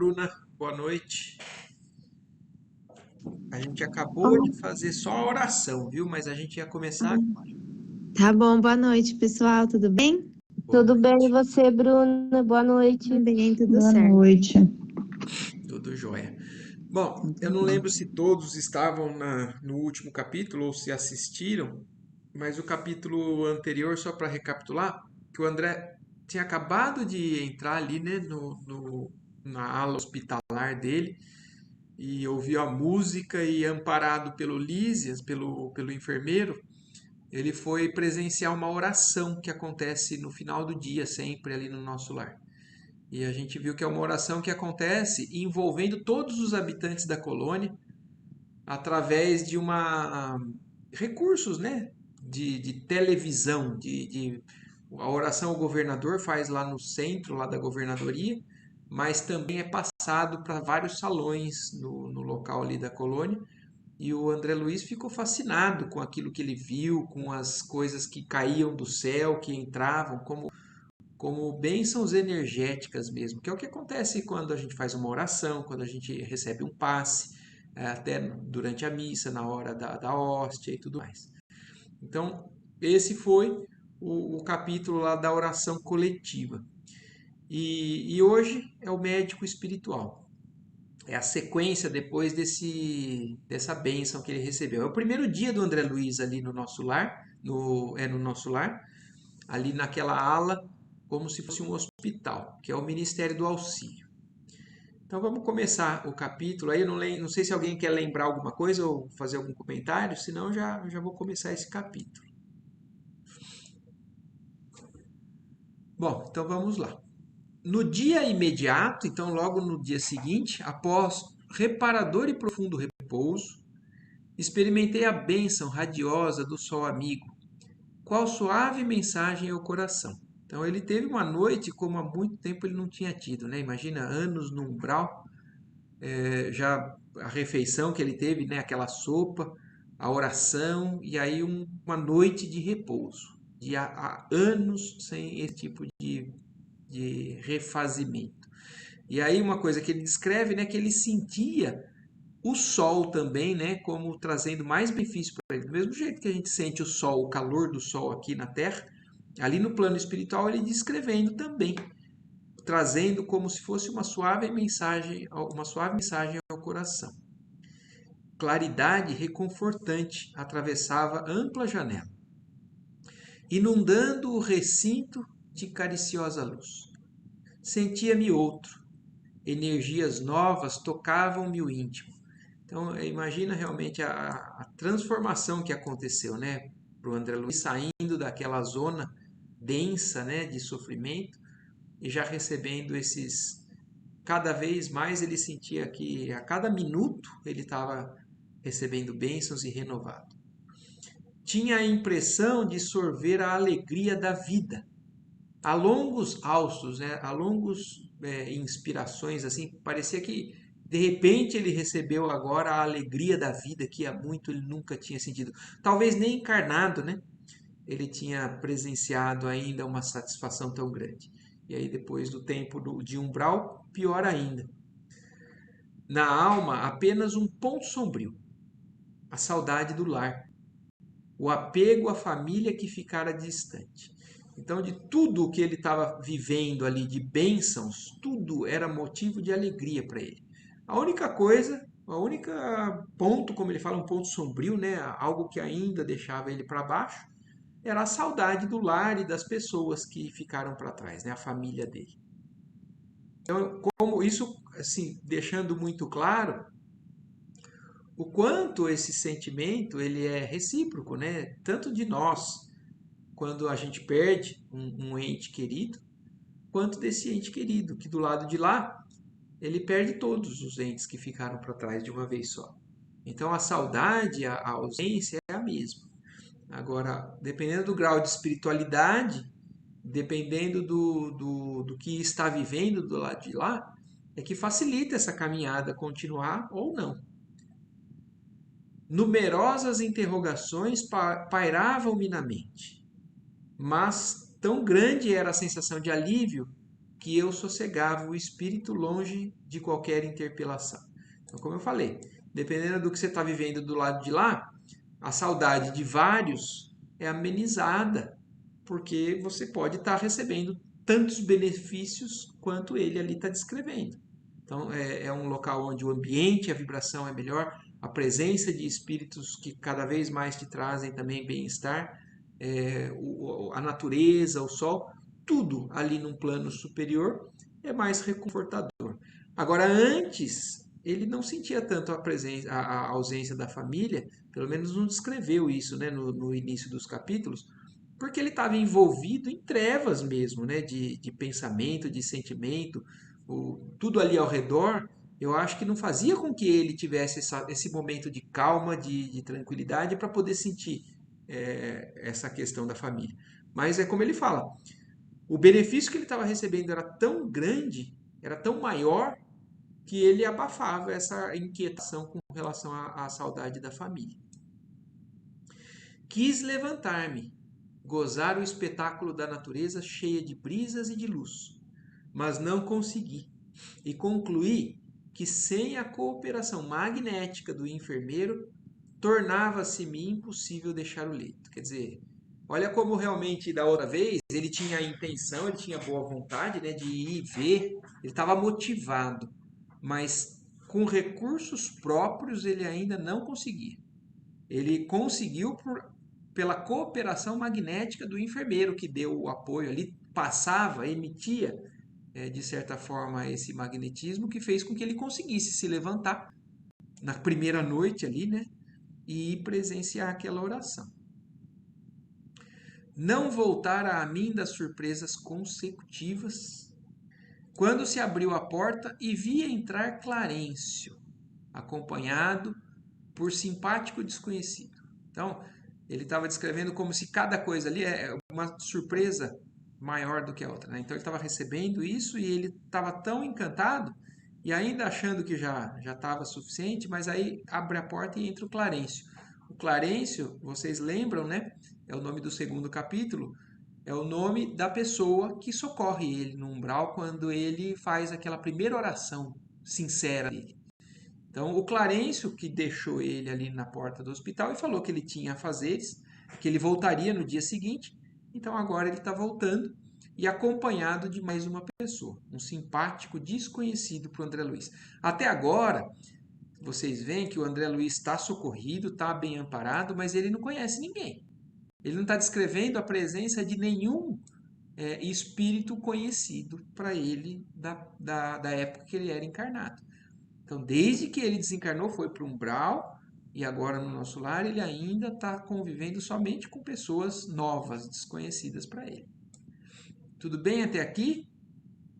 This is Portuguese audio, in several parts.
Bruna, boa noite. A gente acabou de fazer só a oração, viu? Mas a gente ia começar agora. Tá bom, boa noite, pessoal. Tudo bem? Boa Tudo bem, e noite. você, Bruna? Boa noite. Bem, tudo Boa certo. noite. Tudo jóia. Bom, eu Tudo não bem. lembro se todos estavam no último capítulo ou se assistiram, mas o capítulo anterior, só para recapitular, que o André tinha acabado de entrar ali, né, na ala hospitalar dele e ouviu a música e amparado pelo Lísias, pelo enfermeiro, ele foi presenciar uma oração que acontece no final do dia, sempre ali no nosso lar. E a gente viu que é uma oração que acontece envolvendo todos os habitantes da colônia através de recursos, né? De televisão, a oração o governador faz lá no centro, lá da governadoria, mas também é passado para vários salões no local ali da colônia. E o André Luiz ficou fascinado com aquilo que ele viu, com as coisas que caíam do céu, que entravam, como bênçãos energéticas mesmo, que é o que acontece quando a gente faz uma oração, quando a gente recebe um passe, até durante a missa, na hora da hóstia e tudo mais. Então, esse foi o capítulo lá da oração coletiva. E hoje é o médico espiritual. É a sequência depois dessa bênção que ele recebeu. É o primeiro dia do André Luiz ali no nosso lar, no nosso lar, ali naquela ala, como se fosse um hospital, que é o Ministério do Auxílio. Então vamos começar o capítulo. Aí eu não sei se alguém quer lembrar alguma coisa ou fazer algum comentário, senão já vou começar esse capítulo. Bom, então vamos lá. No dia imediato, então logo no dia seguinte, após reparador e profundo repouso, experimentei a bênção radiosa do sol amigo, qual suave mensagem ao coração. Então ele teve uma noite como há muito tempo ele não tinha tido, né? Imagina anos no umbral, já a refeição que ele teve, né? Aquela sopa, a oração e aí uma noite de repouso. De há anos sem esse tipo de refazimento. E aí uma coisa que ele descreve, né? Que ele sentia o sol também, né, como trazendo mais benefício para ele. Do mesmo jeito que a gente sente o sol, o calor do sol aqui na Terra, ali no plano espiritual ele descrevendo também, trazendo como se fosse uma suave mensagem ao coração. Claridade reconfortante atravessava ampla janela, inundando o recinto de cariciosa luz. Sentia-me outro. Energias novas tocavam-me o íntimo. Então, imagina realmente a transformação que aconteceu, né? Para o André Luiz saindo daquela zona densa, né, de sofrimento e já recebendo esses. Cada vez mais ele sentia que a cada minuto ele estava recebendo bênçãos e renovado. Tinha a impressão de sorver a alegria da vida. A longos haustos, né, a longos inspirações, assim, parecia que de repente ele recebeu agora a alegria da vida que há muito ele nunca tinha sentido. Talvez nem encarnado, né? Ele tinha presenciado ainda uma satisfação tão grande. E aí depois do tempo de umbral, pior ainda. Na alma, apenas um ponto sombrio. A saudade do lar. O apego à família que ficara distante. Então, de tudo o que ele estava vivendo ali, de bênçãos, tudo era motivo de alegria para ele. A única coisa, a única ponto, como ele fala, um ponto sombrio, né? Algo que ainda deixava ele para baixo, era a saudade do lar e das pessoas que ficaram para trás, né? A família dele. Então, como isso, assim, deixando muito claro o quanto esse sentimento ele é recíproco, né? Tanto de nós quando a gente perde um ente querido, quanto desse ente querido, que do lado de lá, ele perde todos os entes que ficaram para trás de uma vez só. Então a saudade, a ausência é a mesma. Agora, dependendo do grau de espiritualidade, dependendo do que está vivendo do lado de lá, é que facilita essa caminhada continuar ou não. Numerosas interrogações pairavam-me na mente, mas tão grande era a sensação de alívio que eu sossegava o espírito longe de qualquer interpelação. Então, como eu falei, dependendo do que você está vivendo do lado de lá, a saudade de vários é amenizada, porque você pode estar recebendo tantos benefícios quanto ele ali está descrevendo. Então, é um local onde o ambiente, a vibração é melhor, a presença de espíritos que cada vez mais te trazem também bem-estar, a natureza, o sol, tudo ali num plano superior é mais reconfortador. Agora, antes, ele não sentia tanto a ausência da família, pelo menos não descreveu isso, né, no início dos capítulos, porque ele estava envolvido em trevas mesmo, né, de pensamento, de sentimento, tudo ali ao redor. Eu acho que não fazia com que ele tivesse esse momento de calma, de tranquilidade para poder sentir essa questão da família. Mas é como ele fala, o benefício que ele estava recebendo era tão grande, era tão maior, que ele abafava essa inquietação com relação à saudade da família. Quis levantar-me, gozar o espetáculo da natureza cheia de brisas e de luz, mas não consegui, e concluí que sem a cooperação magnética do enfermeiro, tornava-se-me impossível deixar o leito. Quer dizer, olha como realmente da outra vez ele tinha a intenção, ele tinha boa vontade, né, de ir ver, ele estava motivado, mas com recursos próprios ele ainda não conseguia. Ele conseguiu pela cooperação magnética do enfermeiro que deu o apoio ali, passava, emitia, de certa forma, esse magnetismo que fez com que ele conseguisse se levantar na primeira noite ali, né? E presenciar aquela oração. Não voltara a mim das surpresas consecutivas, quando se abriu a porta e vi entrar Clarencio, acompanhado por simpático desconhecido. Então, ele estava descrevendo como se cada coisa ali é uma surpresa maior do que a outra, né? Então ele estava recebendo isso e ele estava tão encantado e ainda achando que já estava suficiente, mas aí abre a porta e entra o Clarencio. O Clarencio, vocês lembram, né? É o nome do segundo capítulo, é o nome da pessoa que socorre ele no umbral quando ele faz aquela primeira oração sincera dele. Então, o Clarencio, que deixou ele ali na porta do hospital e falou que ele tinha afazeres, que ele voltaria no dia seguinte. Então, agora ele está voltando e acompanhado de mais uma pessoa, um simpático desconhecido para o André Luiz. Até agora, vocês veem que o André Luiz está socorrido, está bem amparado, mas ele não conhece ninguém. Ele não está descrevendo a presença de nenhum espírito conhecido para ele da época que ele era encarnado. Então, desde que ele desencarnou, foi para o umbral e agora no nosso lar ele ainda está convivendo somente com pessoas novas, desconhecidas para ele. Tudo bem até aqui?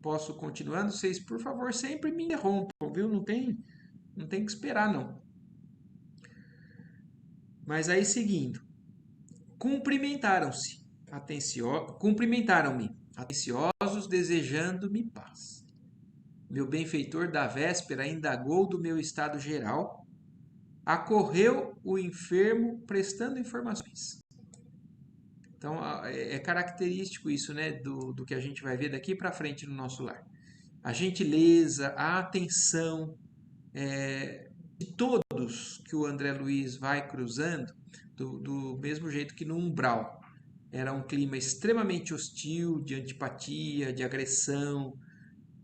Posso continuando? Vocês, por favor, sempre me interrompam, viu? Não tem que esperar, não. Mas aí, seguindo. Cumprimentaram-me, atenciosos, desejando-me paz. Meu benfeitor da véspera indagou do meu estado geral. Acorreu o enfermo prestando informações. Então, é característico isso, né, do que a gente vai ver daqui para frente no nosso lar. A gentileza, a atenção de todos que o André Luiz vai cruzando, do mesmo jeito que no umbral. Era um clima extremamente hostil, de antipatia, de agressão.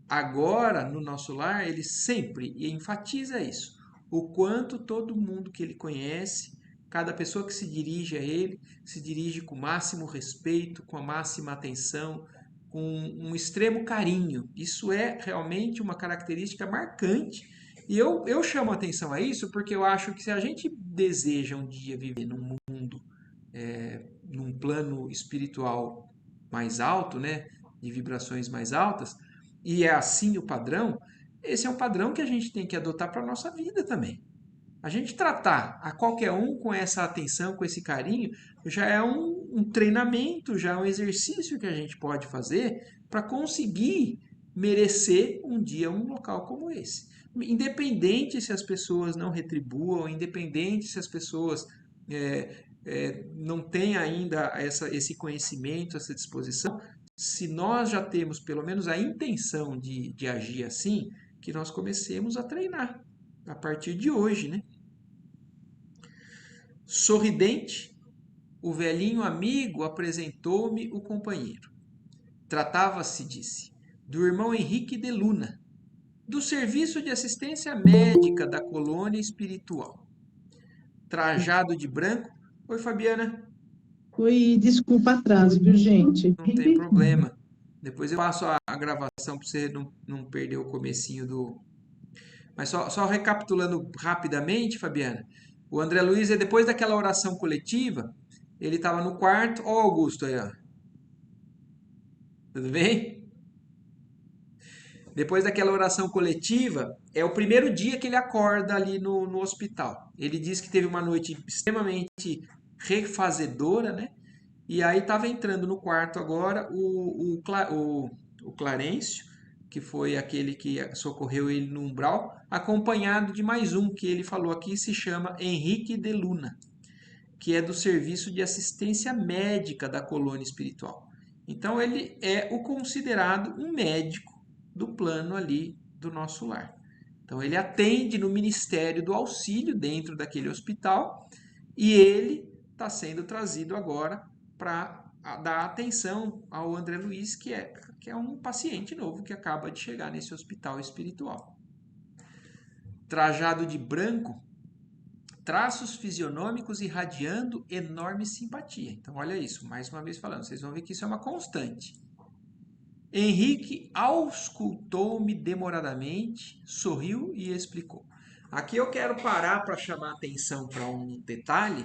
Agora, no nosso lar, ele sempre enfatiza isso. O quanto todo mundo que ele conhece, cada pessoa que se dirige a ele, se dirige com o máximo respeito, com a máxima atenção, com um extremo carinho. Isso é realmente uma característica marcante. E eu chamo atenção a isso porque eu acho que se a gente deseja um dia viver num mundo, num plano espiritual mais alto, né, de vibrações mais altas, e é assim o padrão, esse é um padrão que a gente tem que adotar para a nossa vida também. A gente tratar a qualquer um com essa atenção, com esse carinho, já é um treinamento, já é um exercício que a gente pode fazer para conseguir merecer um dia um local como esse. Independente se as pessoas não retribuam, independente se as pessoas não têm ainda esse conhecimento, essa disposição, se nós já temos pelo menos a intenção de agir assim, que nós comecemos a treinar a partir de hoje, né? Sorridente, o velhinho amigo apresentou-me o companheiro. Tratava-se, disse, do irmão Henrique de Luna, do Serviço de Assistência Médica da Colônia Espiritual. Trajado de branco. Oi, Fabiana. Oi, desculpa atraso, viu, gente? Não tem problema. Depois eu passo a gravação para você não perder o comecinho do... Mas só recapitulando rapidamente, Fabiana. O André Luiz, depois daquela oração coletiva, ele estava no quarto. Ó, Augusto aí, ó. Tudo bem? Depois daquela oração coletiva, é o primeiro dia que ele acorda ali no hospital. Ele diz que teve uma noite extremamente refazedora, né? E aí estava entrando no quarto agora o Clarencio, que foi aquele que socorreu ele no umbral, acompanhado de mais um que ele falou aqui, se chama Henrique de Luna, que é do Serviço de Assistência Médica da Colônia Espiritual. Então ele é o considerado um médico do plano ali do nosso lar. Então ele atende no Ministério do Auxílio dentro daquele hospital e ele está sendo trazido agora para dar atenção ao André Luiz, que é um paciente novo que acaba de chegar nesse hospital espiritual. Trajado de branco, traços fisionômicos irradiando enorme simpatia. Então, olha isso, mais uma vez falando, vocês vão ver que isso é uma constante. Henrique auscultou-me demoradamente, sorriu e explicou. Aqui eu quero parar para chamar atenção para um detalhe,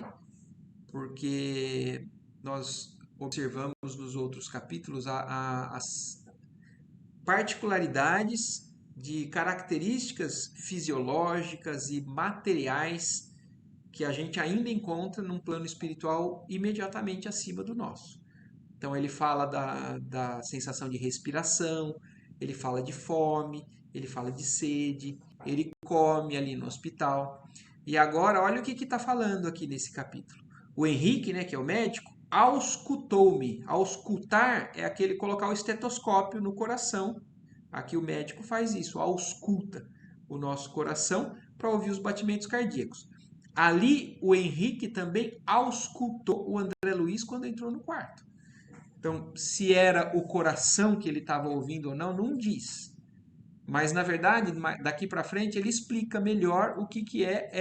porque nós observamos nos outros capítulos as particularidades de características fisiológicas e materiais que a gente ainda encontra num plano espiritual imediatamente acima do nosso. Então ele fala da sensação de respiração, ele fala de fome, ele fala de sede, ele come ali no hospital. E agora olha o que está falando aqui nesse capítulo. O Henrique, né, que é o médico, auscultou-me. Auscultar é aquele colocar o estetoscópio no coração. Aqui o médico faz isso, ausculta o nosso coração para ouvir os batimentos cardíacos. Ali o Henrique também auscultou o André Luiz quando entrou no quarto. Então, se era o coração que ele estava ouvindo ou não diz. Mas, na verdade, daqui para frente, ele explica melhor o que é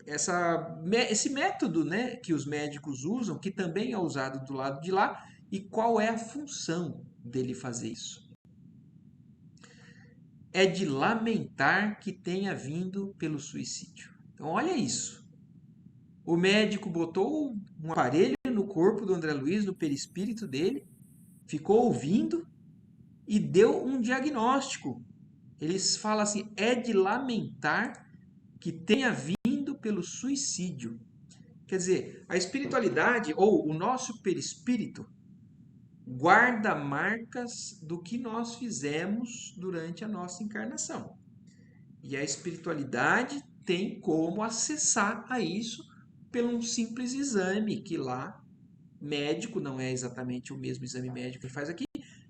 esse método, né, que os médicos usam, que também é usado do lado de lá, e qual é a função dele fazer isso. É de lamentar que tenha vindo pelo suicídio. Então, olha isso. O médico botou um aparelho no corpo do André Luiz, no perispírito dele, ficou ouvindo e deu um diagnóstico. Eles falam assim, é de lamentar que tenha vindo pelo suicídio. Quer dizer, a espiritualidade, ou o nosso perispírito, guarda marcas do que nós fizemos durante a nossa encarnação. E a espiritualidade tem como acessar a isso pelo um simples exame que lá, médico, não é exatamente o mesmo exame médico que ele faz aqui,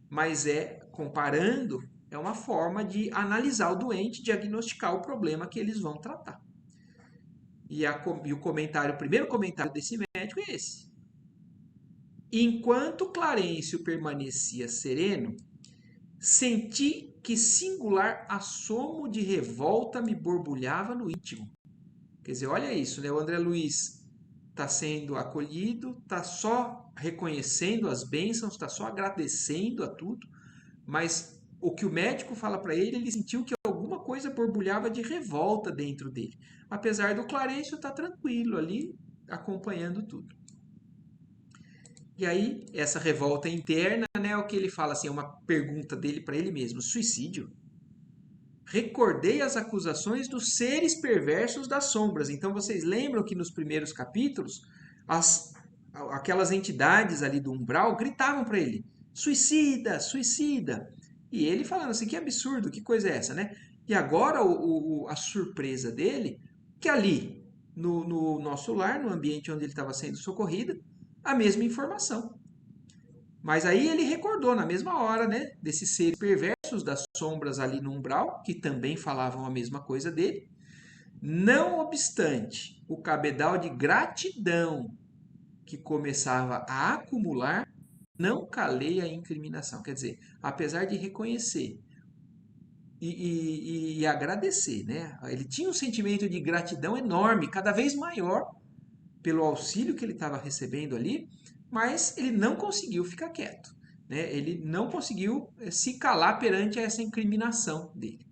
mas comparando, é uma forma de analisar o doente, diagnosticar o problema que eles vão tratar. E o primeiro comentário desse médico é esse. Enquanto Clarencio permanecia sereno, senti que singular assomo de revolta me borbulhava no íntimo. Quer dizer, olha isso, né? O André Luiz está sendo acolhido, está só reconhecendo as bênçãos, está só agradecendo a tudo, mas o que o médico fala para ele, ele sentiu que alguma coisa borbulhava de revolta dentro dele. Apesar do Clarencio estar tranquilo ali, acompanhando tudo. E aí, essa revolta interna, né, o que ele fala assim, é uma pergunta dele para ele mesmo, suicídio? Recordei as acusações dos seres perversos das sombras. Então, vocês lembram que nos primeiros capítulos, aquelas entidades ali do umbral gritavam para ele, suicida, suicida. E ele falando assim, que absurdo, que coisa é essa, né? E agora a surpresa dele, que ali, no nosso lar, no ambiente onde ele estava sendo socorrido, a mesma informação. Mas aí ele recordou na mesma hora, né, desses seres perversos das sombras ali no umbral, que também falavam a mesma coisa dele. Não obstante, o cabedal de gratidão que começava a acumular, não calei a incriminação. Quer dizer, apesar de reconhecer e agradecer, né? Ele tinha um sentimento de gratidão enorme, cada vez maior, pelo auxílio que ele estava recebendo ali, mas ele não conseguiu ficar quieto, né? Ele não conseguiu se calar perante essa incriminação dele.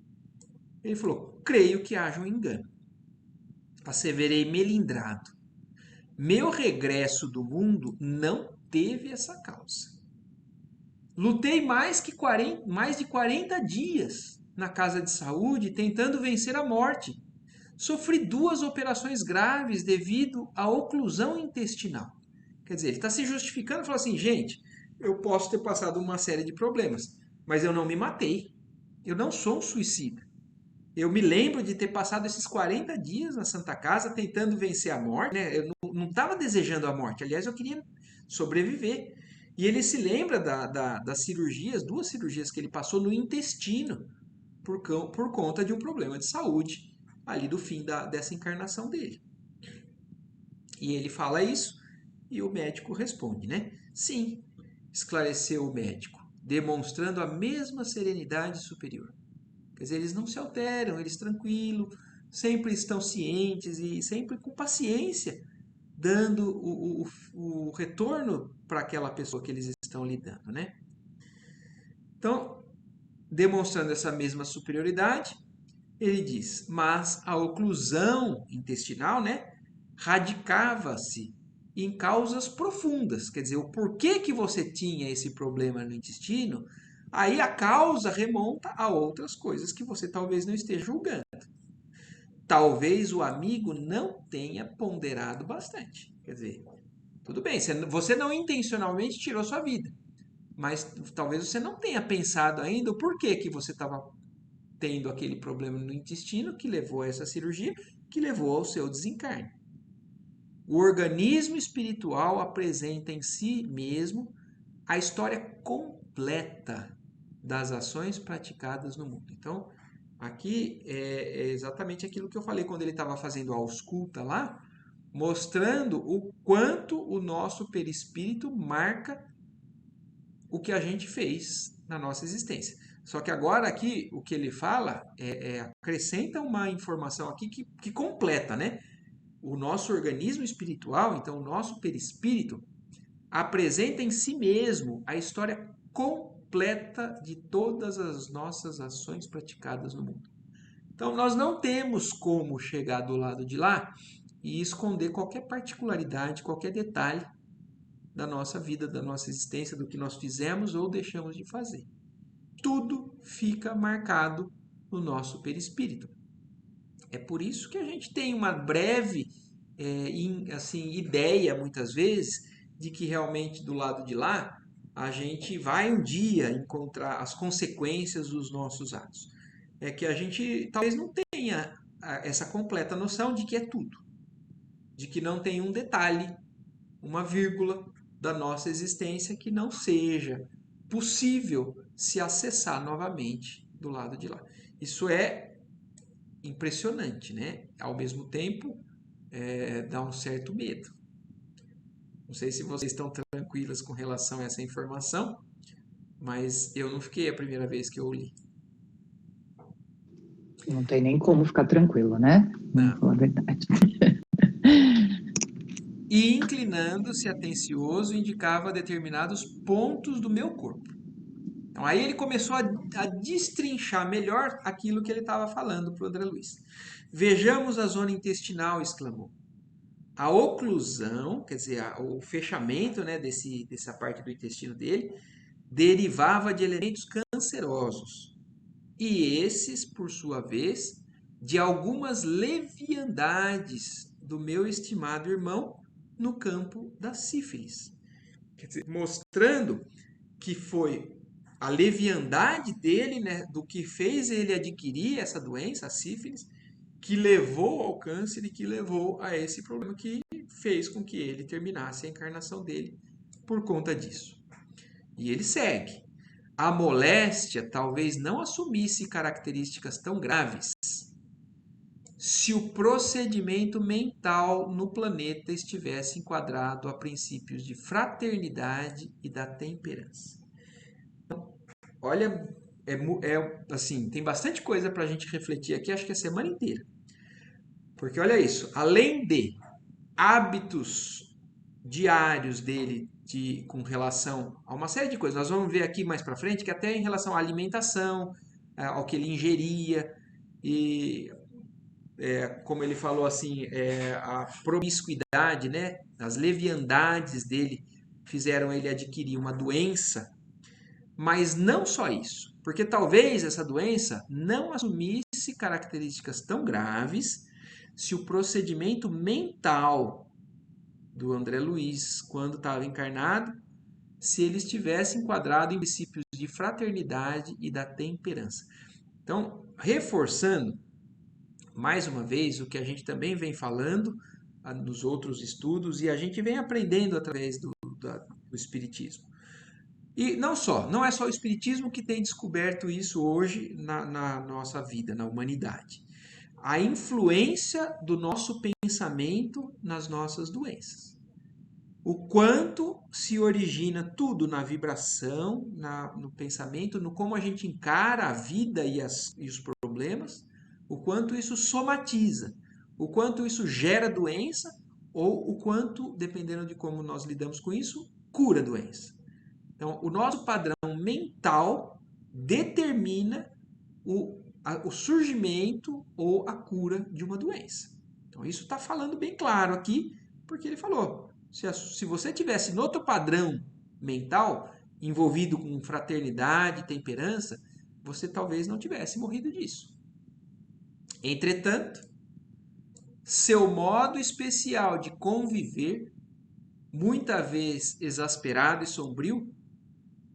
Ele falou: creio que haja um engano. Asseverei melindrado. Meu regresso do mundo não teve essa causa. Lutei mais de 40 dias na casa de saúde tentando vencer a morte. Sofri 2 operações graves devido à oclusão intestinal. Quer dizer, ele está se justificando e falou assim, gente, eu posso ter passado uma série de problemas, mas eu não me matei. Eu não sou um suicida. Eu me lembro de ter passado esses 40 dias na Santa Casa tentando vencer a morte, né? Eu não estava desejando a morte, aliás, eu queria sobreviver. E ele se lembra das cirurgias, 2 cirurgias que ele passou no intestino por conta de um problema de saúde ali do fim dessa encarnação dele. E ele fala isso e o médico responde, né? Sim, esclareceu o médico, demonstrando a mesma serenidade superior. Quer dizer, eles não se alteram, eles tranquilos, sempre estão cientes e sempre com paciência, dando o retorno para aquela pessoa que eles estão lidando, né? Então, demonstrando essa mesma superioridade, ele diz, mas a oclusão intestinal, né, radicava-se em causas profundas, quer dizer, o porquê que você tinha esse problema no intestino, aí a causa remonta a outras coisas que você talvez não esteja julgando. Talvez o amigo não tenha ponderado bastante. Quer dizer, tudo bem, você não intencionalmente tirou sua vida, mas talvez você não tenha pensado ainda o porquê que você estava tendo aquele problema no intestino que levou a essa cirurgia, que levou ao seu desencarne. O organismo espiritual apresenta em si mesmo a história completa das ações praticadas no mundo. Então, aqui é exatamente aquilo que eu falei quando ele estava fazendo a ausculta lá, mostrando o quanto o nosso perispírito marca o que a gente fez na nossa existência. Só que agora aqui o que ele fala acrescenta uma informação aqui que completa, né? O nosso organismo espiritual, então o nosso perispírito, apresenta em si mesmo a história completa de todas as nossas ações praticadas no mundo. Então nós não temos como chegar do lado de lá e esconder qualquer particularidade, qualquer detalhe da nossa vida, da nossa existência, do que nós fizemos ou deixamos de fazer. Tudo fica marcado no nosso perispírito. É por isso que a gente tem uma breve ideia, muitas vezes, de que realmente do lado de lá a gente vai um dia encontrar as consequências dos nossos atos. É que a gente talvez não tenha essa completa noção de que é tudo, de que não tem um detalhe, uma vírgula da nossa existência que não seja possível se acessar novamente do lado de lá. Isso é impressionante, né? Ao mesmo tempo, dá um certo medo. Não sei se vocês estão tranquilas com relação a essa informação, mas eu não fiquei a primeira vez que eu li. Não tem nem como ficar tranquilo, né? Vamos falar a verdade. E inclinando-se atencioso, indicava determinados pontos do meu corpo. Então aí ele começou a destrinchar melhor aquilo que ele estava falando para o André Luiz. Vejamos a zona intestinal, exclamou. A oclusão, quer dizer, o fechamento, né, dessa parte do intestino dele, derivava de elementos cancerosos. E esses, por sua vez, de algumas leviandades do meu estimado irmão no campo da sífilis. Quer dizer, mostrando que foi a leviandade dele, né, do que fez ele adquirir essa doença, a sífilis, que levou ao câncer e que levou a esse problema que fez com que ele terminasse a encarnação dele por conta disso. E ele segue. A moléstia talvez não assumisse características tão graves se o procedimento mental no planeta estivesse enquadrado a princípios de fraternidade e da temperança. Olha, assim, tem bastante coisa para a gente refletir aqui, acho que a semana inteira. Porque olha isso, além de hábitos diários dele com relação a uma série de coisas, nós vamos ver aqui mais para frente que até em relação à alimentação, ao que ele ingeria, e como ele falou assim, a promiscuidade, né, as leviandades dele fizeram ele adquirir uma doença, mas não só isso, porque talvez essa doença não assumisse características tão graves se o procedimento mental do André Luiz, quando estava encarnado, se ele estivesse enquadrado em princípios de fraternidade e da temperança. Então, reforçando mais uma vez o que a gente também vem falando nos outros estudos e a gente vem aprendendo através do Espiritismo. E não é só o Espiritismo que tem descoberto isso hoje na nossa vida, na humanidade. A influência do nosso pensamento nas nossas doenças. O quanto se origina tudo na vibração, no pensamento, no como a gente encara a vida e os problemas, o quanto isso somatiza, o quanto isso gera doença, ou o quanto, dependendo de como nós lidamos com isso, cura a doença. Então, o nosso padrão mental determina o surgimento ou a cura de uma doença. Então, isso está falando bem claro aqui, porque ele falou, se você tivesse no outro padrão mental, envolvido com fraternidade, temperança, você talvez não tivesse morrido disso. Entretanto, seu modo especial de conviver, muitas vezes exasperado e sombrio,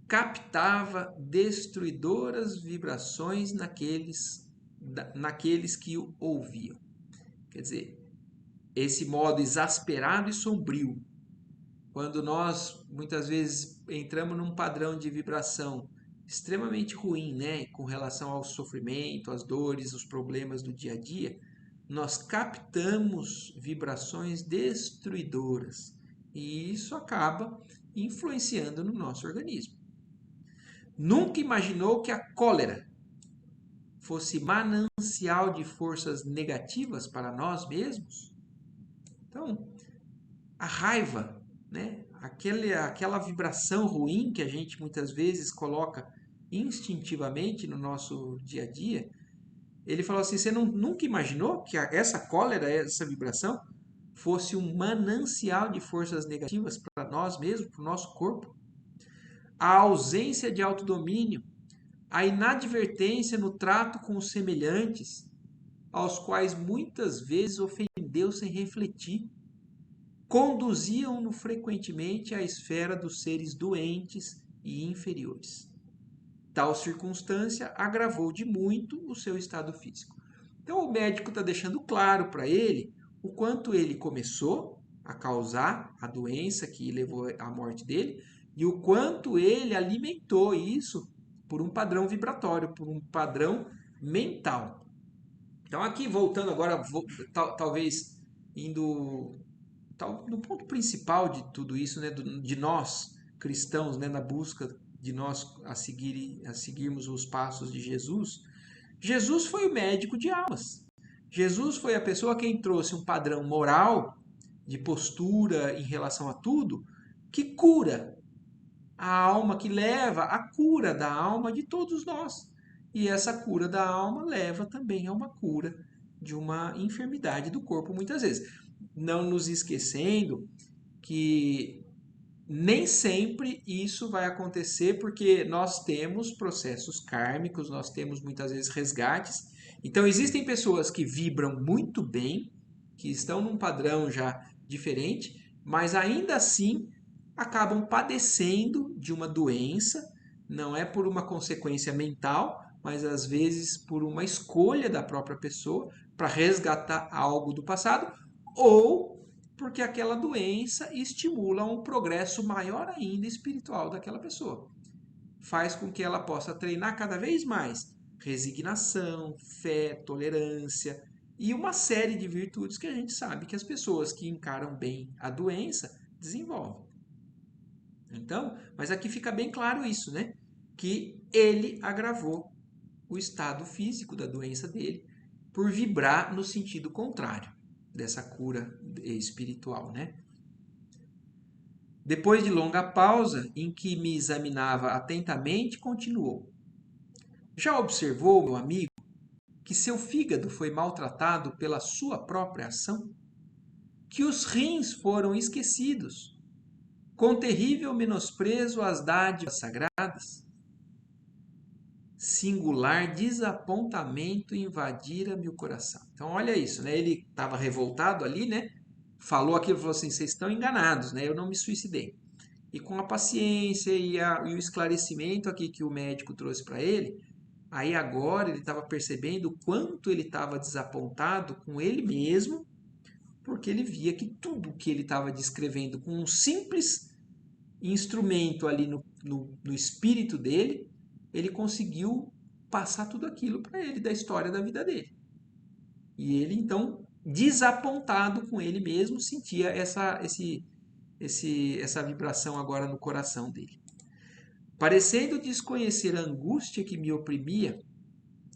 captava destruidoras vibrações naqueles que o ouviam. Quer dizer, esse modo exasperado e sombrio, quando nós muitas vezes entramos num padrão de vibração extremamente ruim, né, com relação ao sofrimento, às dores, os problemas do dia a dia, nós captamos vibrações destruidoras e isso acaba influenciando no nosso organismo. Nunca imaginou que a cólera fosse manancial de forças negativas para nós mesmos? Então, a raiva, né? Aquela vibração ruim que a gente muitas vezes coloca instintivamente no nosso dia a dia, ele falou assim, você nunca imaginou que essa cólera, essa vibração, fosse um manancial de forças negativas para nós mesmos, para o nosso corpo? A ausência de autodomínio, a inadvertência no trato com os semelhantes, aos quais muitas vezes ofendeu sem refletir, conduziam-no frequentemente à esfera dos seres doentes e inferiores. Tal circunstância agravou de muito o seu estado físico. Então o médico está deixando claro para ele o quanto ele começou a causar a doença que levou à morte dele e o quanto ele alimentou isso por um padrão vibratório, por um padrão mental. Então aqui voltando agora, talvez indo no ponto principal de tudo isso, né, de nós cristãos, né, na busca de nós a seguirmos os passos de Jesus. Jesus foi o médico de almas. Jesus foi a pessoa quem trouxe um padrão moral de postura em relação a tudo que cura a alma, que leva a cura da alma de todos nós. E essa cura da alma leva também a uma cura de uma enfermidade do corpo muitas vezes. Não nos esquecendo que nem sempre isso vai acontecer porque nós temos processos kármicos, nós temos muitas vezes resgates. Então existem pessoas que vibram muito bem, que estão num padrão já diferente, mas ainda assim acabam padecendo de uma doença, não é por uma consequência mental, mas às vezes por uma escolha da própria pessoa para resgatar algo do passado, ou porque aquela doença estimula um progresso maior ainda espiritual daquela pessoa. Faz com que ela possa treinar cada vez mais resignação, fé, tolerância e uma série de virtudes que a gente sabe que as pessoas que encaram bem a doença desenvolvem. Então, mas aqui fica bem claro isso, né? Que ele agravou o estado físico da doença dele por vibrar no sentido contrário dessa cura espiritual, né? Depois de longa pausa, em que me examinava atentamente, continuou. Já observou, meu amigo, que seu fígado foi maltratado pela sua própria ação? Que os rins foram esquecidos, com terrível menosprezo às dádivas sagradas? Singular desapontamento invadira-me o coração. Então, olha isso, né? Ele estava revoltado ali, né? Falou aquilo, falou assim, vocês estão enganados, né? Eu não me suicidei. E com a paciência e o esclarecimento aqui que o médico trouxe para ele, aí agora ele estava percebendo o quanto ele estava desapontado com ele mesmo, porque ele via que tudo que ele estava descrevendo com um simples instrumento ali no espírito dele, ele conseguiu passar tudo aquilo para ele da história da vida dele. E ele, então, desapontado com ele mesmo, sentia essa vibração agora no coração dele. Parecendo desconhecer a angústia que me oprimia,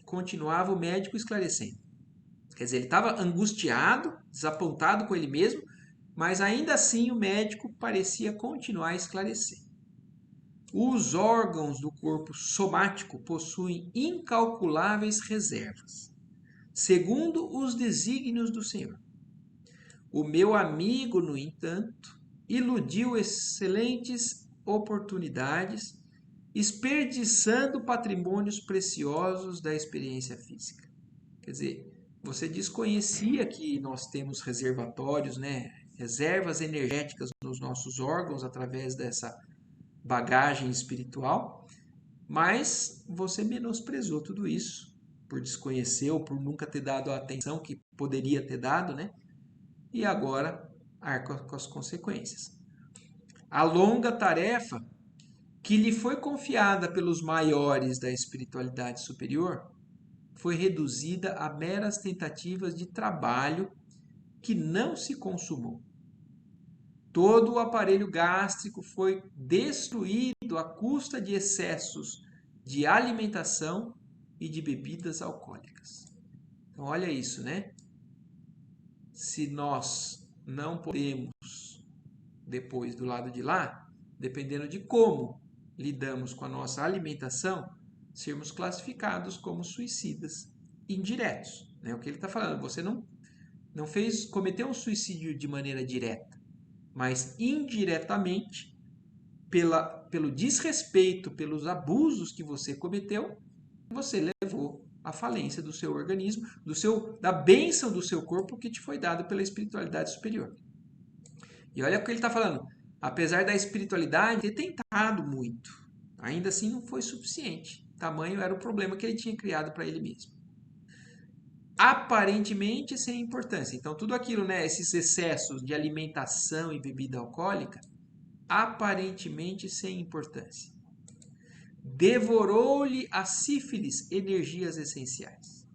continuava o médico esclarecendo. Quer dizer, ele estava angustiado, desapontado com ele mesmo, mas ainda assim o médico parecia continuar a esclarecer. Os órgãos do corpo somático possuem incalculáveis reservas, segundo os desígnios do Senhor. O meu amigo, no entanto, iludiu excelentes oportunidades, desperdiçando patrimônios preciosos da experiência física. Quer dizer, você desconhecia que nós temos reservatórios, né? Reservas energéticas nos nossos órgãos através dessa bagagem espiritual, mas você menosprezou tudo isso por desconhecer ou por nunca ter dado a atenção que poderia ter dado, né? E agora arca com as consequências. A longa tarefa que lhe foi confiada pelos maiores da espiritualidade superior foi reduzida a meras tentativas de trabalho que não se consumou. Todo o aparelho gástrico foi destruído à custa de excessos de alimentação e de bebidas alcoólicas. Então, olha isso, né? Se nós não podemos, depois do lado de lá, dependendo de como lidamos com a nossa alimentação, sermos classificados como suicidas indiretos. Né? O que ele está falando, você não cometeu um suicídio de maneira direta, mas indiretamente, pelo desrespeito, pelos abusos que você cometeu, você levou à falência do seu organismo, da bênção do seu corpo que te foi dado pela espiritualidade superior. E olha o que ele está falando. Apesar da espiritualidade ter tentado muito, ainda assim não foi suficiente. Tamanho era o problema que ele tinha criado para ele mesmo. Aparentemente sem importância. Então, tudo aquilo, né, esses excessos de alimentação e bebida alcoólica, aparentemente sem importância. Devorou-lhe a sífilis energias essenciais.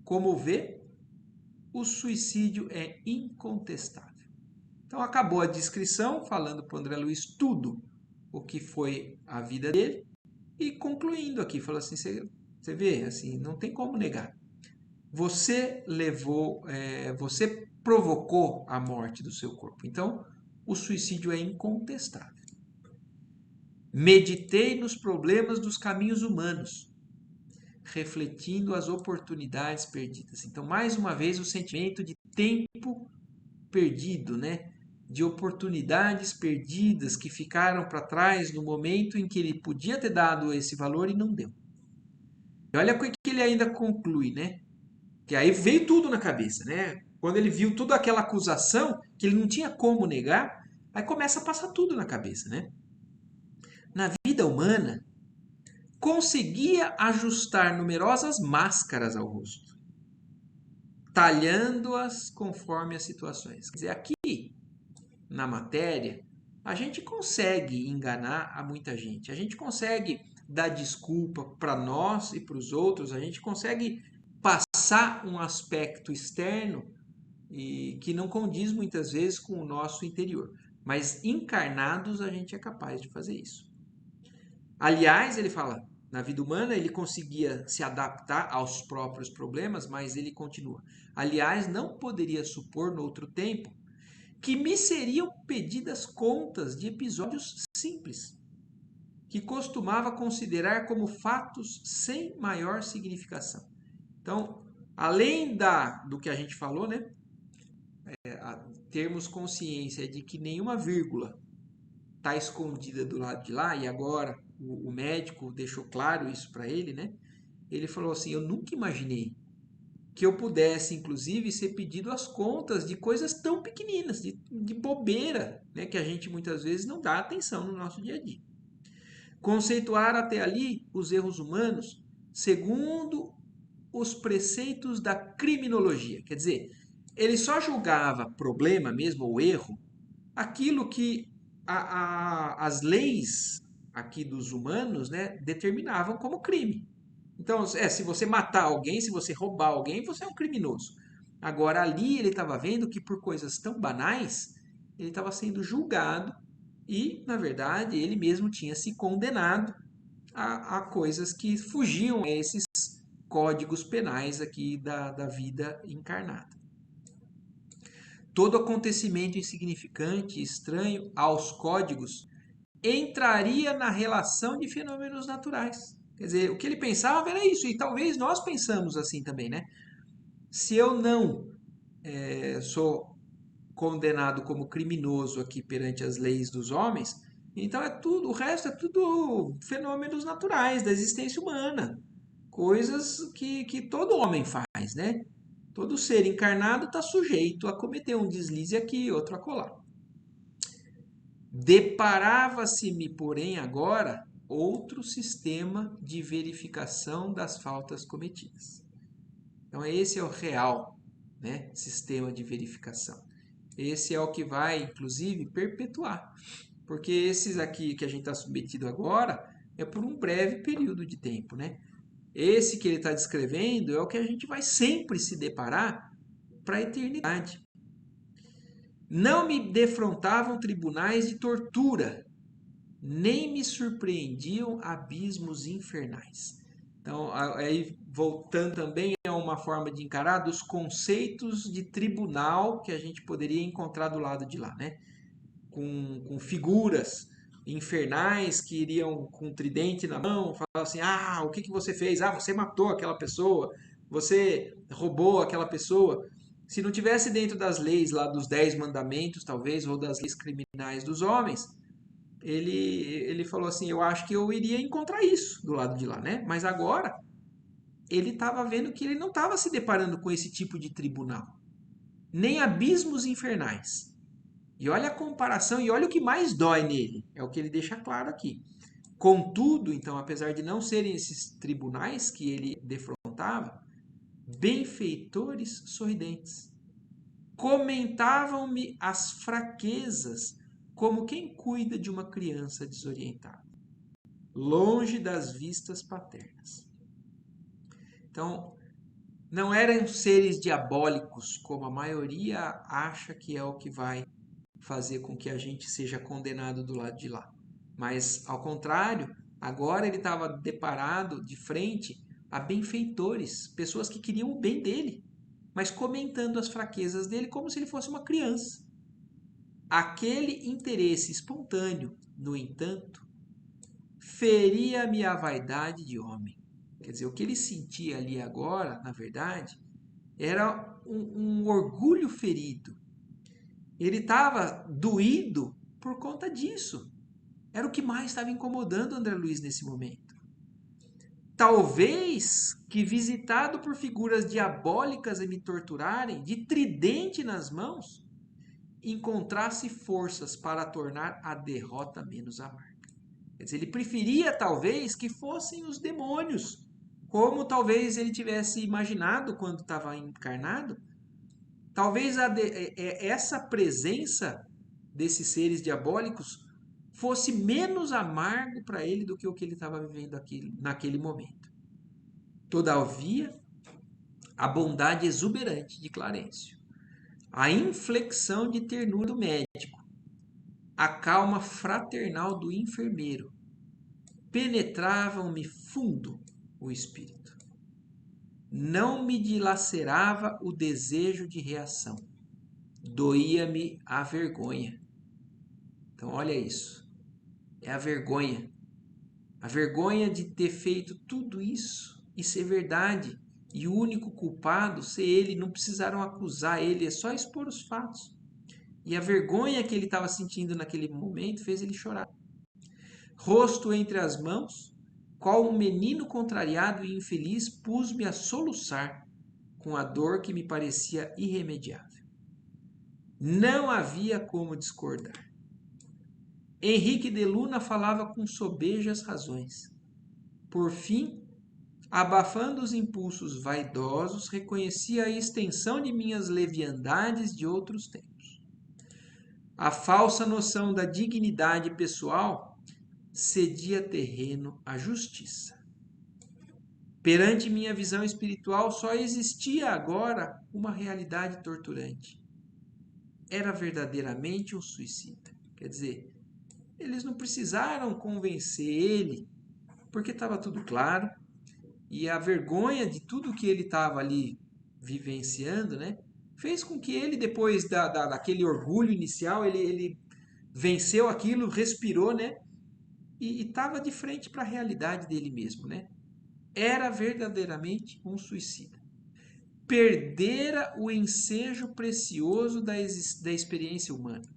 Como vê, o suicídio é incontestável. Então, acabou a descrição, falando para o André Luiz tudo o que foi a vida dele, e concluindo aqui, falou assim, você vê, assim, não tem como negar. Você você provocou a morte do seu corpo. Então, o suicídio é incontestável. Meditei nos problemas dos caminhos humanos, refletindo as oportunidades perdidas. Então, mais uma vez, o sentimento de tempo perdido, né? De oportunidades perdidas que ficaram para trás no momento em que ele podia ter dado esse valor e não deu. E olha o que ele ainda conclui, né? Que aí veio tudo na cabeça, né? Quando ele viu toda aquela acusação, que ele não tinha como negar, aí começa a passar tudo na cabeça, né? Na vida humana, conseguia ajustar numerosas máscaras ao rosto, talhando-as conforme as situações. Quer dizer, aqui na matéria, a gente consegue enganar a muita gente. A gente consegue dar desculpa para nós e para os outros, a gente consegue passar um aspecto externo e que não condiz muitas vezes com o nosso interior. Mas encarnados a gente é capaz de fazer isso. Aliás, ele fala, na vida humana ele conseguia se adaptar aos próprios problemas, mas ele continua. Aliás, não poderia supor no outro tempo que me seriam pedidas contas de episódios simples, que costumava considerar como fatos sem maior significação. Então, além do que a gente falou, né, termos consciência de que nenhuma vírgula está escondida do lado de lá, e agora o médico deixou claro isso para ele, né? Ele falou assim, eu nunca imaginei que eu pudesse, inclusive, ser pedido as contas de coisas tão pequeninas, de bobeira, né, que a gente muitas vezes não dá atenção no nosso dia a dia. Conceituar até ali os erros humanos segundo os preceitos da criminologia. Quer dizer, ele só julgava problema mesmo, ou erro, aquilo que as leis aqui dos humanos, né, determinavam como crime. Então, se você matar alguém, se você roubar alguém, você é um criminoso. Agora, ali ele estava vendo que por coisas tão banais, ele estava sendo julgado e, na verdade, ele mesmo tinha se condenado a coisas que fugiam a esses códigos penais aqui da vida encarnada. Todo acontecimento insignificante e estranho aos códigos entraria na relação de fenômenos naturais. Quer dizer, o que ele pensava era isso, e talvez nós pensamos assim também, né? Se eu não sou condenado como criminoso aqui perante as leis dos homens, então o resto é tudo fenômenos naturais da existência humana, coisas que todo homem faz, né? Todo ser encarnado está sujeito a cometer um deslize aqui, outro acolá. Deparava-se-me, porém, agora outro sistema de verificação das faltas cometidas. Então, esse é o real, né, sistema de verificação. Esse é o que vai, inclusive, perpetuar. Porque esses aqui que a gente está submetido agora é por um breve período de tempo, né? Esse que ele está descrevendo é o que a gente vai sempre se deparar para a eternidade. Não me defrontavam tribunais de tortura, nem me surpreendiam abismos infernais. Então, aí voltando também a uma forma de encarar dos conceitos de tribunal que a gente poderia encontrar do lado de lá, né? Com figuras infernais que iriam com um tridente na mão, falavam assim, o que você fez? Você matou aquela pessoa, você roubou aquela pessoa. Se não tivesse dentro das leis lá dos 10 mandamentos, talvez, ou das leis criminais dos homens, ele falou assim, eu acho que eu iria encontrar isso do lado de lá, né? Mas agora, ele estava vendo que ele não estava se deparando com esse tipo de tribunal. Nem abismos infernais. E olha a comparação, e olha o que mais dói nele. É o que ele deixa claro aqui. Contudo, então, apesar de não serem esses tribunais que ele defrontava, benfeitores sorridentes. Comentavam-me as fraquezas como quem cuida de uma criança desorientada, longe das vistas paternas. Então, não eram seres diabólicos, como a maioria acha que é o que vai fazer com que a gente seja condenado do lado de lá. Mas, ao contrário, agora ele estava deparado de frente a benfeitores, pessoas que queriam o bem dele, mas comentando as fraquezas dele como se ele fosse uma criança. Aquele interesse espontâneo, no entanto, feria-me a vaidade de homem. Quer dizer, o que ele sentia ali agora, na verdade, era um orgulho ferido. Ele estava doído por conta disso. Era o que mais estava incomodando André Luiz nesse momento. Talvez que, visitado por figuras diabólicas a me torturarem, de tridente nas mãos, encontrasse forças para tornar a derrota menos amarga. Quer dizer, ele preferia talvez que fossem os demônios, como talvez ele tivesse imaginado quando estava encarnado. Talvez essa presença desses seres diabólicos fosse menos amargo para ele do que o que ele estava vivendo naquele momento. Todavia, a bondade exuberante de Clarencio, a inflexão de ternura do médico, a calma fraternal do enfermeiro, penetravam-me fundo o espírito. Não me dilacerava o desejo de reação. Doía-me a vergonha. Então, olha isso. É a vergonha. A vergonha de ter feito tudo isso e ser verdade. E o único culpado ser ele. Não precisaram acusar ele, é só expor os fatos. E a vergonha que ele estava sentindo naquele momento fez ele chorar. Rosto entre as mãos, qual um menino contrariado e infeliz, pus-me a soluçar com a dor que me parecia irremediável. Não havia como discordar. Henrique de Luna falava com sobejas razões. Por fim, abafando os impulsos vaidosos, reconhecia a extensão de minhas leviandades de outros tempos. A falsa noção da dignidade pessoal cedia terreno à justiça. Perante minha visão espiritual só existia agora uma realidade torturante. Era verdadeiramente um suicida. Quer dizer, eles não precisaram convencer ele, porque estava tudo claro, e a vergonha de tudo que ele estava ali vivenciando, né, fez com que ele, depois daquele orgulho inicial, ele venceu aquilo, respirou, né, e estava de frente para a realidade dele mesmo, né? Era verdadeiramente um suicida. Perdera o ensejo precioso da experiência humana.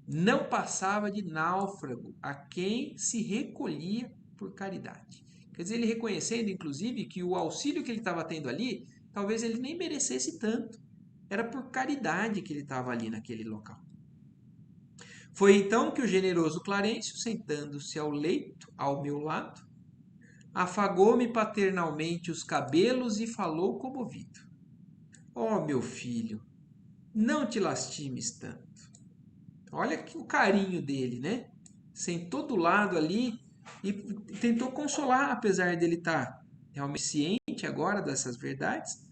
Não passava de náufrago a quem se recolhia por caridade. Quer dizer, ele reconhecendo, inclusive, que o auxílio que ele estava tendo ali, talvez ele nem merecesse tanto. Era por caridade que ele estava ali naquele local. Foi então que o generoso Clarencio, sentando-se ao leito, ao meu lado, afagou-me paternalmente os cabelos e falou comovido. Ó, meu filho, não te lastimes tanto. Olha o carinho dele, né? Sentou do lado ali e tentou consolar, apesar dele estar realmente ciente agora dessas verdades.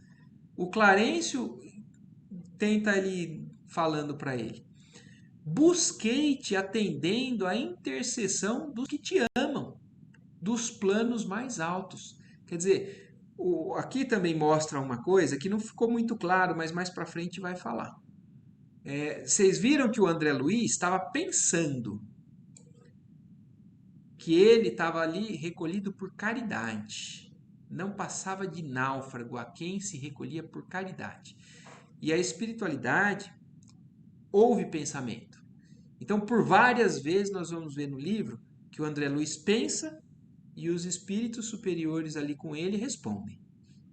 O Clarencio tenta ali falando para ele. Busquei-te atendendo à intercessão dos que te amam, dos planos mais altos. Quer dizer, aqui também mostra uma coisa que não ficou muito claro, mas mais para frente vai falar. Vocês viram que o André Luiz estava pensando que ele estava ali recolhido por caridade. Não passava de náufrago a quem se recolhia por caridade. E a espiritualidade ouve pensamento. Então, por várias vezes nós vamos ver no livro que o André Luiz pensa e os espíritos superiores ali com ele respondem.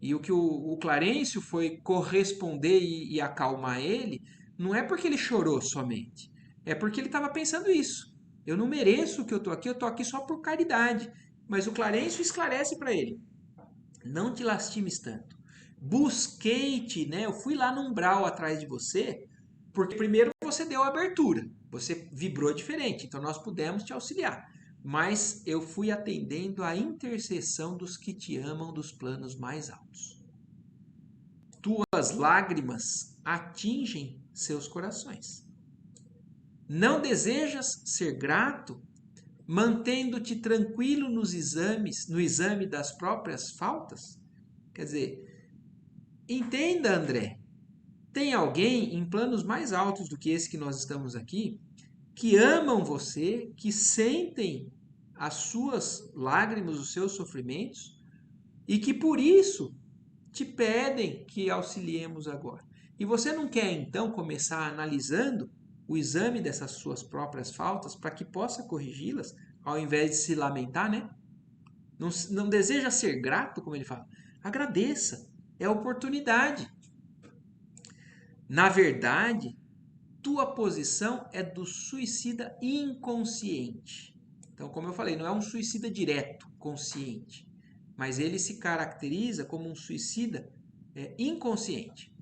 E o que o Clarencio foi corresponder e acalmar ele, não é porque ele chorou somente, é porque ele estava pensando isso. Eu não mereço que eu estou aqui só por caridade. Mas o Clarencio esclarece para ele, não te lastimes tanto. Busquei-te, né? Eu fui lá no umbral atrás de você, porque primeiro você deu abertura, você vibrou diferente, então nós pudemos te auxiliar. Mas eu fui atendendo à intercessão dos que te amam dos planos mais altos. Tuas lágrimas atingem seus corações. Não desejas ser grato, mantendo-te tranquilo nos exames, no exame das próprias faltas? Quer dizer, entenda, André, tem alguém em planos mais altos do que esse que nós estamos aqui, que amam você, que sentem as suas lágrimas, os seus sofrimentos, e que por isso te pedem que auxiliemos agora. E você não quer então começar analisando o exame dessas suas próprias faltas para que possa corrigi-las, ao invés de se lamentar, né? Não deseja ser grato, como ele fala. Agradeça, é oportunidade. Na verdade, tua posição é do suicida inconsciente. Então, como eu falei, não é um suicida direto, consciente, mas ele se caracteriza como um suicida inconsciente.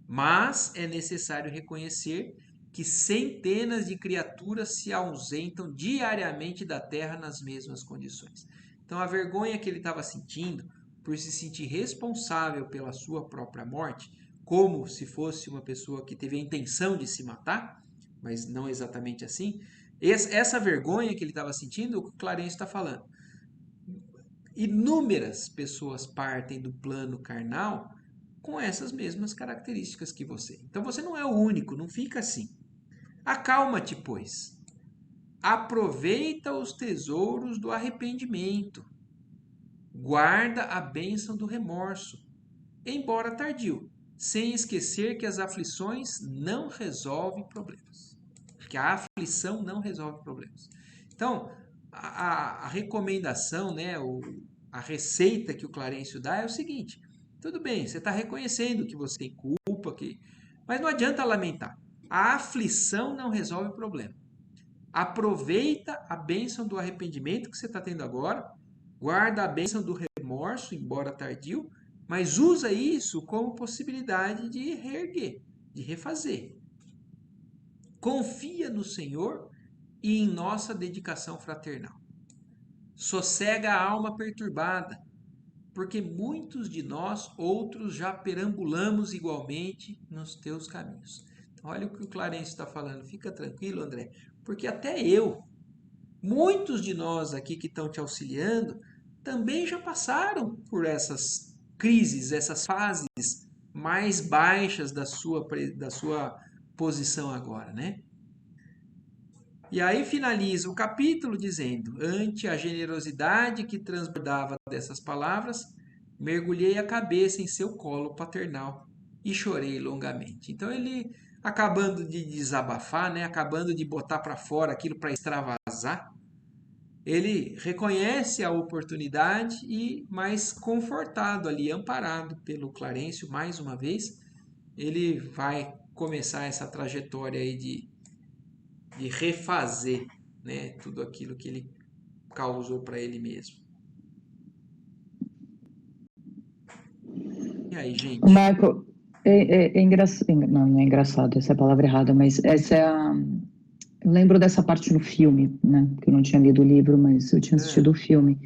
Mas é necessário reconhecer que centenas de criaturas se ausentam diariamente da terra nas mesmas condições. Então, a vergonha que ele estava sentindo por se sentir responsável pela sua própria morte, como se fosse uma pessoa que teve a intenção de se matar, mas não exatamente assim, essa vergonha que ele estava sentindo, o Clarence está falando. Inúmeras pessoas partem do plano carnal com essas mesmas características que você. Então você não é o único, não fica assim. Acalma-te, pois. Aproveita os tesouros do arrependimento. Guarda a bênção do remorso, embora tardio, sem esquecer que as aflições não resolvem problemas. Que a aflição não resolve problemas. Então, a recomendação, né, a receita que o Clarencio dá é o seguinte: tudo bem, você está reconhecendo que você tem culpa, mas não adianta lamentar. A aflição não resolve o problema. Aproveita a bênção do arrependimento que você está tendo agora, guarda a bênção do remorso, embora tardio, mas usa isso como possibilidade de reerguer, de refazer. Confia no Senhor e em nossa dedicação fraternal. Sossega a alma perturbada, porque muitos de nós outros já perambulamos igualmente nos teus caminhos. Então, olha o que o Clarence está falando. Fica tranquilo, André, porque até eu, muitos de nós aqui que estão te auxiliando, também já passaram por essas crises, essas fases mais baixas da sua posição agora, né? E aí finaliza o capítulo dizendo: ante a generosidade que transbordava dessas palavras, mergulhei a cabeça em seu colo paternal e chorei longamente. Então ele, acabando de desabafar, né, acabando de botar para fora aquilo para extravasar, ele reconhece a oportunidade e, mais confortado ali, amparado pelo Clarencio, mais uma vez, ele vai começar essa trajetória aí de refazer, né, tudo aquilo que ele causou para ele mesmo. E aí, gente? Marco, é engraçado, não é engraçado, essa é a palavra errada, mas essa é a... Eu lembro dessa parte no filme, né, que eu não tinha lido o livro, mas eu tinha assistido o filme.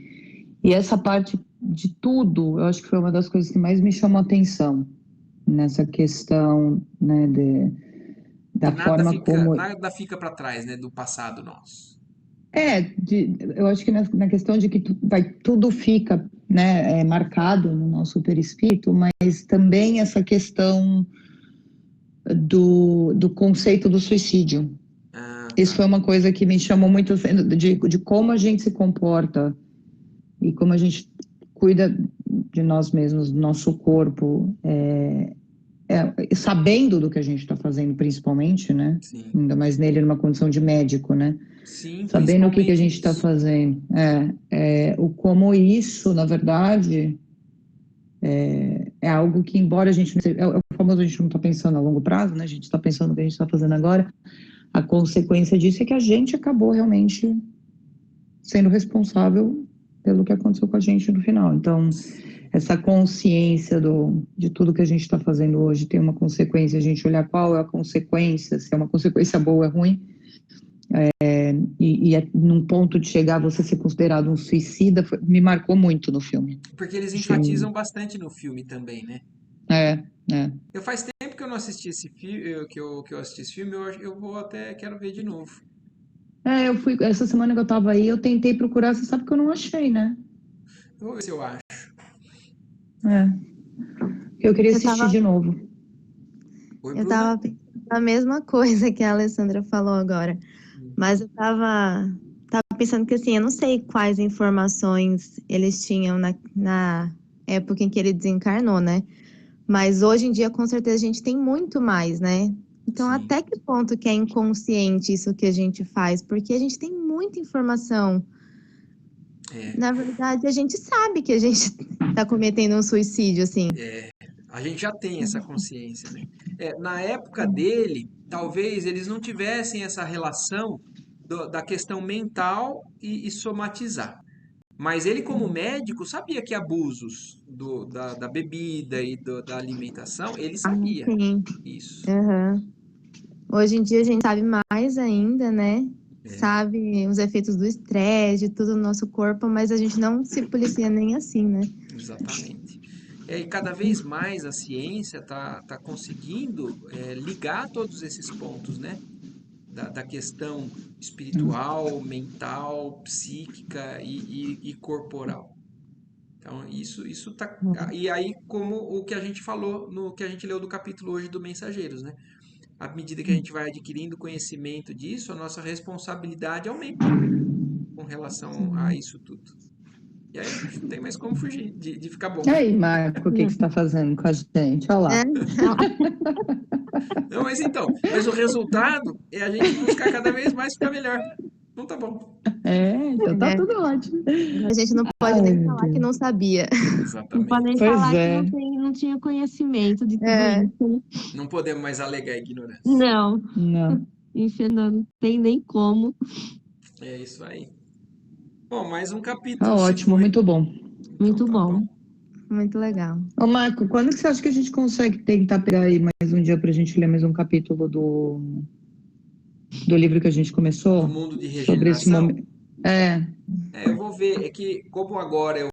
E essa parte de tudo, eu acho que foi uma das coisas que mais me chamou a atenção, nessa questão, né, da forma como... Nada fica para trás, né, do passado nosso. Eu acho que na questão de que tudo fica, né, marcado no nosso perispírito, mas também essa questão do conceito do suicídio. Isso foi uma coisa que me chamou muito, de como a gente se comporta e como a gente cuida de nós mesmos, do nosso corpo, sabendo do que a gente está fazendo, principalmente, né? Sim. Ainda mais nele numa condição de médico, né? Sim, sabendo o que a gente está fazendo. Como isso, na verdade, é algo que, embora a gente... É o famoso, a gente não está pensando a longo prazo, né? A gente está pensando no que a gente está fazendo agora. A consequência disso é que a gente acabou realmente sendo responsável pelo que aconteceu com a gente no final. Então, essa consciência de tudo que a gente está fazendo hoje tem uma consequência, a gente olhar qual é a consequência, se é uma consequência boa ou ruim, num ponto de chegar você ser considerado um suicida, me marcou muito no filme. Porque eles enfatizam bastante no filme também, né? Eu faz tempo que eu não assisti esse filme, que eu assisti esse filme, eu vou até, quero ver de novo. Essa semana que eu tava aí, eu tentei procurar, você sabe que eu não achei, né? Eu vou ver se eu acho. Eu queria assistir de novo. Oi, Eu Bruna? tava pensando a mesma coisa que a Alessandra falou agora. Mas eu tava pensando que, assim, eu não sei quais informações eles tinham na época em que ele desencarnou, né? Mas hoje em dia, com certeza, a gente tem muito mais, né? Então, Sim. até que ponto que é inconsciente isso que a gente faz? Porque a gente tem muita informação. Na verdade, a gente sabe que a gente tá cometendo um suicídio, assim. A gente já tem essa consciência, né? Na época dele, talvez eles não tivessem essa relação da questão mental e somatizar. Mas ele, como médico, sabia que abusos da bebida e da alimentação, ele sabia Sim. isso. Uhum. Hoje em dia a gente sabe mais ainda, né? É. Sabe os efeitos do estresse, de tudo no nosso corpo, mas a gente não se policia nem assim, né? Exatamente. E cada vez mais a ciência tá conseguindo ligar todos esses pontos, né? Da questão espiritual, mental, psíquica e corporal. Então, isso tá. E aí, como o que a gente falou, no que a gente leu do capítulo hoje do Mensageiros, né? À medida que a gente vai adquirindo conhecimento disso, a nossa responsabilidade aumenta com relação a isso tudo. E aí, não tem mais como fugir de ficar bom. E aí, Marco, o que você está fazendo com a gente? Olha lá. É, Não, mas então, mas o resultado é a gente buscar cada vez mais ficar melhor. Então tá bom. Então tá é. tudo ótimo. A gente não pode Ai, nem meu falar que Deus. não sabia. Não pode Exatamente. nem Pois falar que é. não tinha conhecimento de tudo É. isso, né? Não podemos mais alegar ignorância. Não, Não. não tem nem como. É isso aí. Bom, mais um Tá capítulo se ótimo, foi. muito bom. Então Muito tá bom. Muito legal. Ô, Marco, quando que você acha que a gente consegue tentar pegar aí mais um dia para a gente ler mais um capítulo do livro que a gente Do começou? mundo de Sobre esse regeneração. momento. É, Eu vou ver. É que, como agora eu